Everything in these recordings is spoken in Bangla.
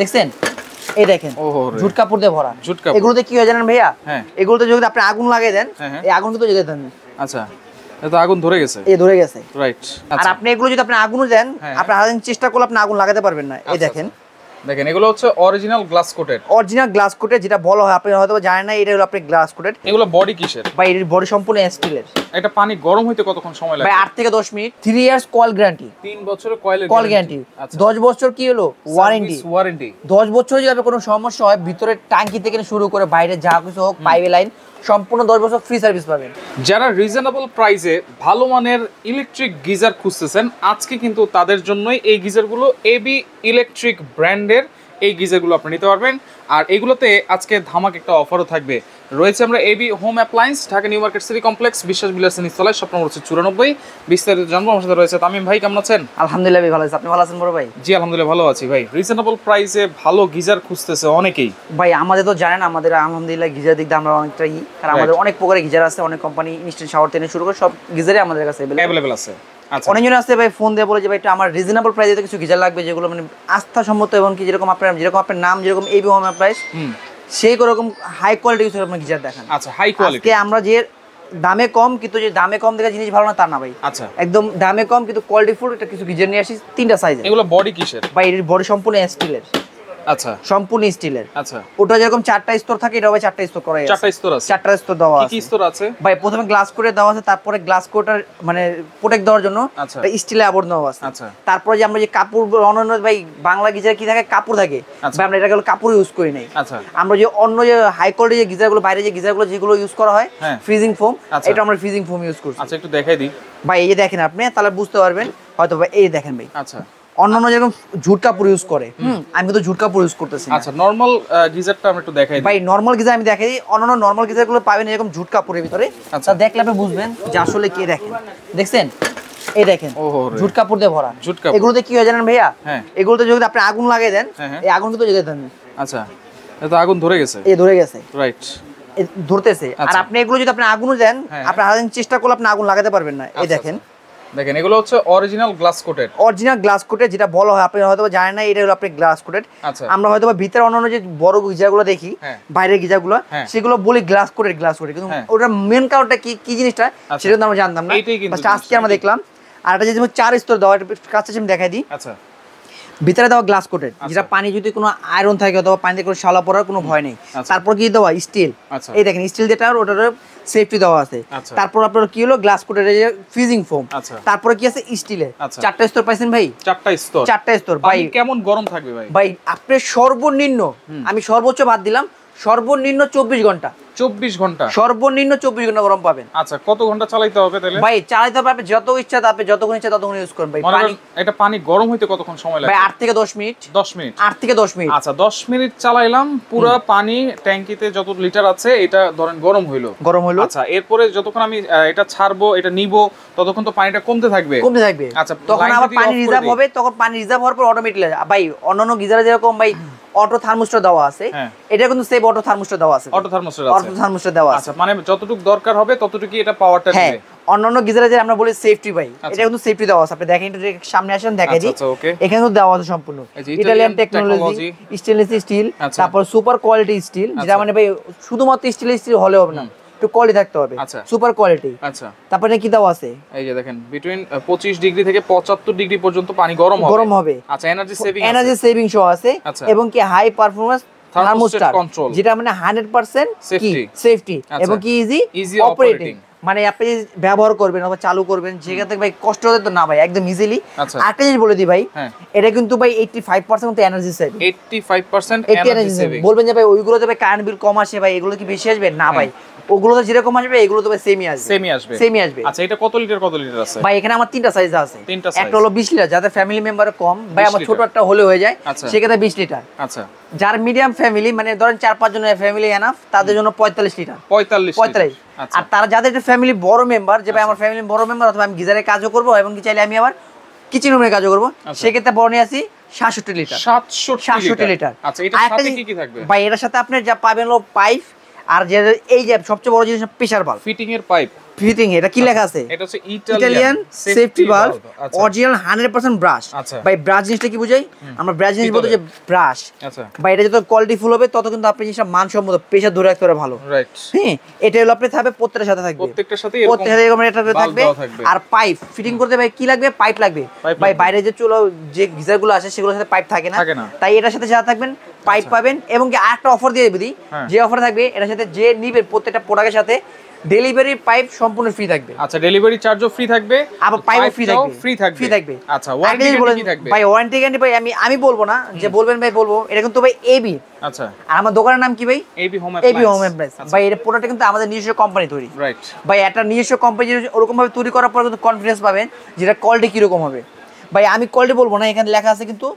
দেখছেন এই দেখেন ঝুট কাপড় দিয়ে ভরা। এগুলোতে কি হয় জানেন ভাইয়া, এগুলোতে যদি আপনি আগুন লাগিয়ে দেন এই আগুন কিন্তু জ্বলে যাবে। আচ্ছা, এটা আগুন ধরে গেছে, এই ধরে গেছে, রাইট। আর আপনি এগুলো যদি আপনি আগুন দেন আপনি হাজার চেষ্টা করলে আপনি আগুন লাগাতে পারবেন না। এই দেখেন দেখেন এগুলো হচ্ছে original glass coated, original glass coated যেটা বলা হয়, আপনি হয়তো জানেন না এটা হলো আপনি গ্লাস কোটেড। এগুলো বডি কিসের ভাই? এর বডি সম্পূর্ণ স্টিলের। এটা পানি গরম হইতে কতক্ষণ সময় লাগে? ভাই 8 থেকে 10 মিনিট। 3 ইয়ার্স কয়েল গ্যারান্টি, 3 বছরের কয়েলের গ্যারান্টি। 10 বছর কি হলো ওয়ারেন্টি। 10 বছর যদি কোনো সমস্যা হয় ভিতরে ট্যাঙ্কি থেকে শুরু করে বাইরে যা কিছু হোক, পাইপে লাইন সম্পূর্ণ 10 বছর ফ্রি সার্ভিস পাবেন। যারা রিজনেবল প্রাইসে ভালো মানের ইলেকট্রিক গিজার খুঁজতেছেন আজকে কিন্তু তাদের জন্যই এই গিজারগুলো এবি ইলেকট্রিক ব্র্যান্ডের এই গিজারগুলো আপনি নিতে পারবেন। আর এগুলোতে আজকে ধামাক একটা অফারও থাকবে। রয়েছে আমরা AB home appliance, Dhaka new market city complex, Biswas Bilas নিচতলায়, শপ নম্বর হচ্ছে 94। বিস্তারিত জানবো। আমার সাথে রয়েছে তামিম ভাই। কেমন আছেন? আলহামদুলিল্লাহ ভাই, ভালো আছি। আপনি ভালো আছেন বড় ভাই? জি আলহামদুলিল্লাহ ভালো আছি ভাই। রিজনেবল প্রাইসে ভালো গিজার খুঁজতেছে অনেকেই ভাই। আমাদের তো জানেন আমাদের আলহামদুলিল্লাহ গিজার দিক দিয়ে আমরা অনেকটাই, কারণ আমাদের অনেক প্রকারের গিজার আছে, অনেক কোম্পানি ইনস্ট্যান্ট শাওয়ার থেকে শুরু করে সব গিজারই আমাদের কাছে অ্যাভেলেবল আছে। আচ্ছা, অনেকজন আছে ভাই ফোন দিয়ে বলে যে ভাই একটু আমার রিজনেবল প্রাইসে কিছু গিজার লাগবে যেগুলো মানে আস্থাসম্মত এবং কি যেরকম আপনার নাম যেরকম এবি হোম অ্যাপ্লায়েন্স সেই রকম হাই কোয়ালিটি কিছু আপনার গিজার দেখান। আচ্ছা, হাই কোয়ালিটি। আজকে আমরা যে দামে কম কিন্তু যে দামে কম দেখে জিনিস ভালো না তা না ভাই। আচ্ছা, একদম দামে কম কিন্তু কোয়ালিটি ফুল এটা কিছু গিজার নিয়ে আসি 3টা সাইজে। এগুলো বডি কিসের ভাই? এর বডি সম্পূর্ণ স্টিলের। আচ্ছা, সম্পূর্ণ স্টিলের। আচ্ছা, ওটা যেরকম 4টা স্তর থাকে এটা হবে 4টা স্তর করা আছে। 4টা স্তর আছে। 4টা স্তর দেওয়া আছে। কি স্তর আছে ভাই? প্রথমে গ্লাস কোটে দেওয়া আছে, তারপরে গ্লাস কোটার মানে প্রোটেক্ট দেওয়ার জন্য স্টিলে আবরণ দেওয়া আছে। আচ্ছা, তারপরে যে আমরা যে কাপড় অন্যান্য ভাই বাংলা গিজার কি থাকে কাপড় থাকে, ভাই আমরা এটা কাপড় ইউজ করি নাই। আচ্ছা, আমরা যে অন্য যে হাই কোয়ালিটি যে গিজারগুলো বাইরে যে গিজারগুলো যেগুলো ইউজ করা হয় ফ্রিজিং ফোম, এটা আমরা ফ্রিজিং ফোম ইউজ করছি। আচ্ছা, একটু দেখাই দিই ভাই। এই যে দেখেন আপনি তাহলে বুঝতে পারবেন হয়তো ভাই। এই দেখেন ভাই। আচ্ছা, অন্যান্য যেরকম ঝুট কাপড় ইউজ করে, আমি কিন্তু ঝুট কাপড় ইউজ করতেছি। আচ্ছা, নরমাল গিজারটা আমরা একটু দেখাই ভাই। নরমাল গিজার আমি দেখাই দিই, অন্যান্য নরমাল গিজারগুলো পাবেন এরকম ঝুট কাপড়ের ভিতরে। আচ্ছা, দেখলে আপনি বুঝবেন যে আসলে কি। দেখেন, দেখছেন এই দেখেন ঝুট কাপড় দিয়ে ভরা। এগুলোতে কি হয় জানেন ভাইয়া, এগুলোতে যদি আপনি আগুন লাগিয়ে দেন এই আগুন কিন্তু জ্বলে যাবে। আচ্ছা, এটা আগুন ধরে গেছে, এই ধরে গেছে, রাইট, ধরতেছে। আর আপনি এগুলো যদি আপনি আগুন দেন আপনি হাজার চেষ্টা করলে আপনি আগুন লাগাতে পারবেন না। এই দেখেন দেখেন এগুলো হচ্ছে original glass coated, original glass coated যেটা বলা হয়, আপনি হয়তো জানেন না এটা হলো আপনি গ্লাস কোটেড। আমরা হয়তো ভিতরে অন্যান্য যে বড় গিজারগুলো দেখি বাইরের গিজারগুলো সেগুলো বলি গ্লাস কোটেড কিন্তু ওটার মেন কারণটা কি কি জিনিসটা সেটা কিন্তু আমরা জানতাম না, আজকে আমরা দেখলাম। আর এটা যদি 4 স্তর দেওয়া কাজটা আমি দেখাই দিই। আচ্ছা, ভিতরে দেওয়া গ্লাস কোটেড যেটা পানি যদি কোনো আয়রন থাকে অথবা পানিতে কোনো শালা পড়ার কোনো ভয় নেই। তারপর কি দেওয়া স্টিল, এই দেখেন স্টিল যেটা ওটার সেফটি দেওয়া আছে। তারপর আপনার কি হলো গ্লাস কোটেড এর ফ্রিজিং ফোম। তারপরে কি আছে স্টিলের 4টা স্তর পাইছেন ভাই। 4টা স্তর ভাই। কেমন গরম থাকবে ভাই? ভাই আপনি সর্বনিম্ন, আমি সর্বোচ্চ বাদ দিলাম, সর্বনিম্ন 24 ঘন্টা, 24 ঘন্টা, সর্বনিম্ন 24 ঘন্টা গরম পাবেন। আচ্ছা, কত ঘন্টা চালাইতে হবে তাহলে? ভাই চালাইতে হবে যত ইচ্ছা, আপনি যতক্ষণ ইচ্ছা ততক্ষণ ইউজ করুন ভাই। পানি এটা পানি গরম হইতে কতক্ষণ সময় লাগে? ভাই 8 থেকে 10 মিনিট। 10 মিনিট, 8 থেকে 10 মিনিট। আচ্ছা, 10 মিনিট চালাইলাম, পুরো পানি ট্যাঙ্কিতে যত লিটার আছে এটা ধরেন গরম হইলো। আচ্ছা, এরপরে যতক্ষণ আমি এটা ছাড়বো, এটা নিবো, ততক্ষণ তো পানিটা কমতে থাকবে। আচ্ছা, তখন আবার পানি রিজার্ভ হবে, তখন পানি রিজার্ভ হওয়ার পর অটোমেটিক্যালি ভাই অন্যান্য গিজারে যেরকম ভাই অটো থার্মোস্ট্যাট দেওয়া আছে, এটা কিন্তু সেভ অটো থার্মোস্ট্যাট দেওয়া আছে। অটো থার্মোস্ট্যাট দেওয়া আছে, আচ্ছা, মানে যতটুকু দরকার হবে ততটুকুই এটা পাওয়ারটা দিবে। অন্যান্য গিজারে যে আমরা বলি সেফটি ভাই, এটা কিন্তু সেফটি দেওয়া আছে। আপনি দেখেন একটু সামনে আসেন দেখাই দিই। এখানে কিন্তু দেওয়া আছে সম্পূর্ণ ইটালিয়ান টেকনোলজি, স্টেনলেস স্টিল, তারপর সুপার কোয়ালিটি স্টিল, যেটা মানে ভাই শুধুমাত্র স্টিল হলে হবে না, একটু কোয়ালিটি থাকতে হবে, সুপার কোয়ালিটি। আচ্ছা, তারপরে কি দেওয়া আছে এই যে দেখেন বিটুইন 25 ডিগ্রি থেকে 75 ডিগ্রি পর্যন্ত পানি গরম হবে। আচ্ছা, এনার্জি সেভিং শো আছে এবং কি হাই পারফরম্যান্স থার্মোস্ট্যাট কন্ট্রোল, যেটা মানে 100% সেফটি এবং কি ইজি অপারেটিং। মানে আপনি ব্যবহার করবেন অথবা চালু করবেন যেখান থেকে ভাই কষ্ট হতে তো না ভাই, একদম ইজিলি। আরেকটা জিনিস বলে দিই ভাই, এটা কিন্তু ভাই 85% এনার্জি সেভিং। 85% energy saving. বলবেন যে ভাই ওইগুলোতে ভাই কারেন্ট বিল কম আসে ভাই, এগুলো কি বেশি আসবে? না ভাই, ওগুলোতে যেরকম আসবে এগুলো তো ভাই সেমই আসবে। আচ্ছা, এটা কত লিটার আছে ভাই? এখানে আমার 3টা সাইজ আছে। একটা হলো 20 লিটার, যাদের ফ্যামিলি মেম্বার কম ভাই, আমার ছোট একটা হলে হয়ে যায়, সেক্ষেত্রে 20 লিটার। আচ্ছা, যার মিডিয়াম ফ্যামিলি মানে ধরেন 4-5 জনের ফ্যামিলি এনাফ, তাদের জন্য 45 লিটার। 45। আর তারা যাদের ফ্যামিলি বড় মেম্বার, যে ভাই আমার ফ্যামিলি বড় মেম্বার অথবা আমি গিজারে কাজও করবো এবং কি চাইলে আমি আবার কিচেন রুমে কাজও করবো, সেক্ষেত্রে বড় নিয়ে আসি 67 লিটার। 67 লিটার। আচ্ছা, এটার সাথে কি থাকবে ভাই? এটার সাথে আপনি যা পাবেন হলো পাইপ, আর যে এই যে সবচেয়ে বড় জিনিস প্রেসার ভালভ, ফিটিং এর পাইপ। ফিটিং এটা কি লেখা আছে? এটা হচ্ছে Italian safety valve original 100% brush. ভাই ব্রাশ জিনিসটা কি বুঝাই? আমরা ব্রাশ জিনিস বলতে যে ব্রাশ। আচ্ছা ভাই এটা যত কোয়ালিটি ফুল হবে তত কিন্তু আপনি জিনিসটা মানসম্মত প্রেসার ধরে রাখতে পারে ভালো। রাইট। হ্যাঁ এটা হলো আপনি থাকবে প্রত্যেকটার সাথে থাকবে, প্রত্যেকটার সাথে এরকম এটা থাকবে। আর পাইপ ফিটিং করতে ভাই কি লাগবে? পাইপ লাগবে ভাই। বাইরে যে চুলো যে গিজারগুলো আসে সেগুলোর সাথে পাইপ থাকে না, তাই এটার সাথে যা থাকবেন পাইপ পাবেন। এবং কি আরেকটা অফার দিয়ে দিই, যে অফার থাকবে এটার সাথে যে নিবে প্রত্যেকটা প্রোডাক্টের সাথে ডেলিভারি পাইপ সম্পূর্ণ ফ্রি থাকবে। আচ্ছা ডেলিভারি চার্জও ফ্রি থাকবে, আবার পাইপও ফ্রি থাকবে। আচ্ছা ওয়ারেন্টি কি থাকবে? ভাই ওয়ারেন্টি গ্যারান্টি ভাই আমি বলবো না, যে বলবেন ভাই বলবো। এটা কিন্তু ভাই এবি। আচ্ছা আর আমার দোকানের নাম কি ভাই? AB home appliance. ভাই এটা পুরোটা কিন্তু আমাদের নিজস্ব কোম্পানি তৈরি। রাইট ভাই একটা নিজস্ব কোম্পানি ওরকম ভাবে তৈরি করার পর কিন্তু কনফিডেন্স পাবেন যেটা কোয়ালিটি কি রকম হবে। ভাই আমি কোয়ালিটি বলবো না, এখানে লেখা আছে কিন্তু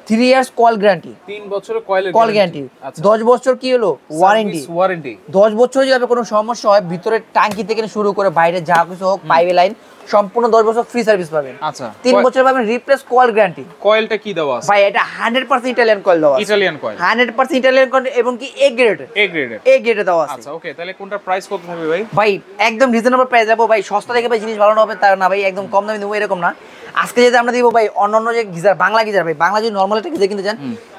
3 ইয়ার্স কয়েল গ্যারান্টি, 3 বছরের কয়েল গ্যারান্টি, 10 বছর কি হলো ওয়ারেন্টি। 10 বছর যদি আপনার কোনো সমস্যা হয় ভিতরে ট্যাঙ্কি থেকে শুরু করে বাইরে যা কিছু হোক পাইপে লাইন সম্পূর্ণ 10 বছর ফ্রি সার্ভিস পাবেন। আচ্ছা 3 বছর পাবেন রিপ্লেস কয়েল গ্যারান্টি। কয়েলটা কি দেওয়া আছে? ভাই এটা 100% ইটালিয়ান কয়েল দেওয়া আছে। ইটালিয়ান কয়েল 100% ইটালিয়ান কয়েল এবং কি এ গ্রেডের দেওয়া আছে। আচ্ছা ওকে তাহলে কোনটা প্রাইস কত থাকবে ভাই? ভাই একদম রিজনেবল প্রাইস দেবো ভাই। সস্তা থেকে ভাই জিনিস ভালো না হবে তা না ভাই, একদম কম দামে দেবো এরকম না। আজকে যদি আমরা দিব ভাই অন্যান্য যে গিজার বাংলা গিজার, ভাই বাংলা যদি নরমাল একটা গিজার কিনতে চান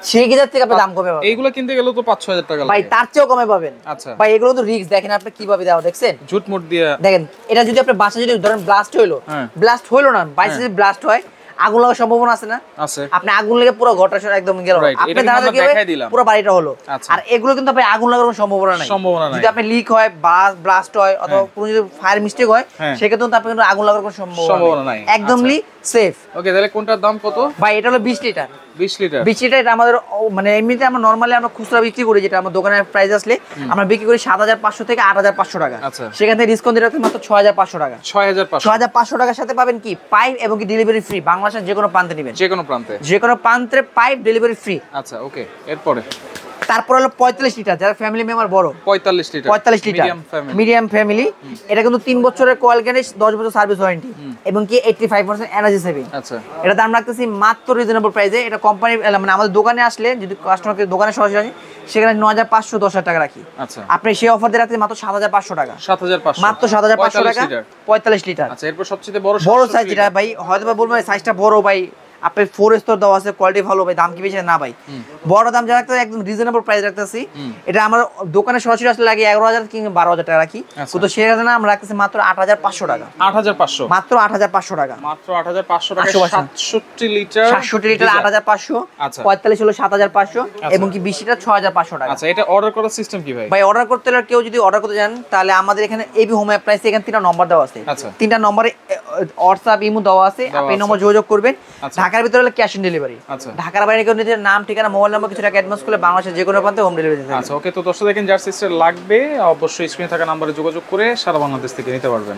সেই গিজার থেকে আপনি দাম কমে পাবেন। এইগুলো কিনতে গেলে তো 5-6 হাজার টাকা ভাই, তার চেয়েও কমে পাবেন। আচ্ছা ভাই এগুলো তো রিস্ক, দেখেন আপনি কিভাবে দেওয়া, দেখছেন ঝুটমুট দিয়ে দেখেন। এটা যদি আপনি বাসা যদি ধরেন ব্লাস্ট হইলো না বাইসে যদি ব্লাস্ট হয় আগুন লাগার সম্ভাবনা আছে না? আছে। আপনি আগুন লেগে পুরো ঘরটা একদম গেল, আপনি দাঁড়াতে গিয়ে পুরো বাড়িটা হলো। আর এগুলো কিন্তু আপনি আগুন লাগার কোনো সম্ভাবনা নাই। যদি আপনি লিক হয় ব্লাস্ট হয় অথবা কোনো যদি ফায়ার মিস্টেক হয় সেক্ষেত্রে কিন্তু আপনি কিন্তু আগুন লাগার কোনো সম্ভাবনা নাই, একদমই সেফ। ওকে তাহলে কোনটার দাম কত ভাই? এটা হলো 20 লিটার। 20 লিটার এটা আমাদের মানে এমনিতে আমরা নরমালি আমরা খুচরা বিক্রি করি, যেটা আমার দোকানের প্রাইস আসলে আমরা বিক্রি করি 7500 থেকে 8500 টাকা। সেখান থেকে ডিসকাউন্ট দিয়ে রাখতে মাত্র 6500 টাকা। 6500 টাকার সাথে পাবেন কি পাইপ এবং কি ডেলিভারি ফ্রি। বাংলাদেশের যে কোনো প্রান্তে নেবেন, যে কোনো প্রান্তে পাইপ ডেলিভারি ফ্রি। আচ্ছা ওকে এরপরে তারপর হলো 45 লিটার, যারা ফ্যামিলি মেম্বার বড় 45 লিটার মিডিয়াম ফ্যামিলি। এটা কিন্তু 3 বছরের কয়েল গ্যারান্টি, 10 বছর সার্ভিস ওয়ারেন্টি এবং কি 85% এনার্জি সেভিং। আচ্ছা এটা দাম রাখতেছি মাত্র রিজনেবল প্রাইসে। এটা কোম্পানি মানে আমাদের দোকানে আসলে যদি কাস্টমারকে দোকানে সরাসরি আসে সেখানে 9500 10,000 টাকা রাখি। আচ্ছা আপনি সেই অফার দিয়ে রাখতে মাত্র 7500 টাকা। 7500 মাত্র 7500 টাকা 45 লিটার। আচ্ছা এরপর সবচেয়ে বড় সাইজ যেটা ভাই হয়তো বা বলবেন সাইজটা বড় ভাই, আপনি 4 স্তর দেওয়া আছে, কোয়ালিটি ভালো ভাই, দাম কি বেশি না ভাই? বড় দাম যা রাখতে একদম রিজনেবল প্রাইস রাখতেছি। এটা আমার দোকানে সরাসরি আসলে লাগে 11,000 কিংবা 12,000 টাকা রাখি, কিন্তু সেখানে আমরা রাখতেছি মাত্র 8500 টাকা। 8500 মাত্র 8500 টাকা, মাত্র 8500 টাকা। 67 লিটার 8500। আচ্ছা 45 হলো 7500 এবং কি 20 লিটার 6500 টাকা। আচ্ছা এটা অর্ডার করার সিস্টেম কি ভাই? ভাই অর্ডার করতে হলে কেউ যদি অর্ডার করতে চান তাহলে আমাদের এখানে এবি হোম অ্যাপ্লায়েন্স এখানে 3টা নম্বর দেওয়া আছে। তিনটা নম্বরে হোয়াটসঅ্যাপ ইমো দেওয়া আছে, আপনি এই নম্বর যোগাযোগ করবেন। ঢাকার ভিতরে হলে ক্যাশ অন ডেলিভারি। আচ্ছা ঢাকার বাইরে কেউ নিজের নাম ঠিকানা মোবাইল নাম্বার কিছু টাকা অ্যাডভান্স করলে বাংলাদেশের যে কোনো প্রান্তে হোম ডেলিভারি দিতে হবে। আচ্ছা ওকে তো দর্শক দেখেন যার সিস্টেম লাগবে অবশ্যই স্ক্রিনে থাকা নম্বরে যোগাযোগ করে সারা বাংলাদেশ থেকে নিতে পারবেন।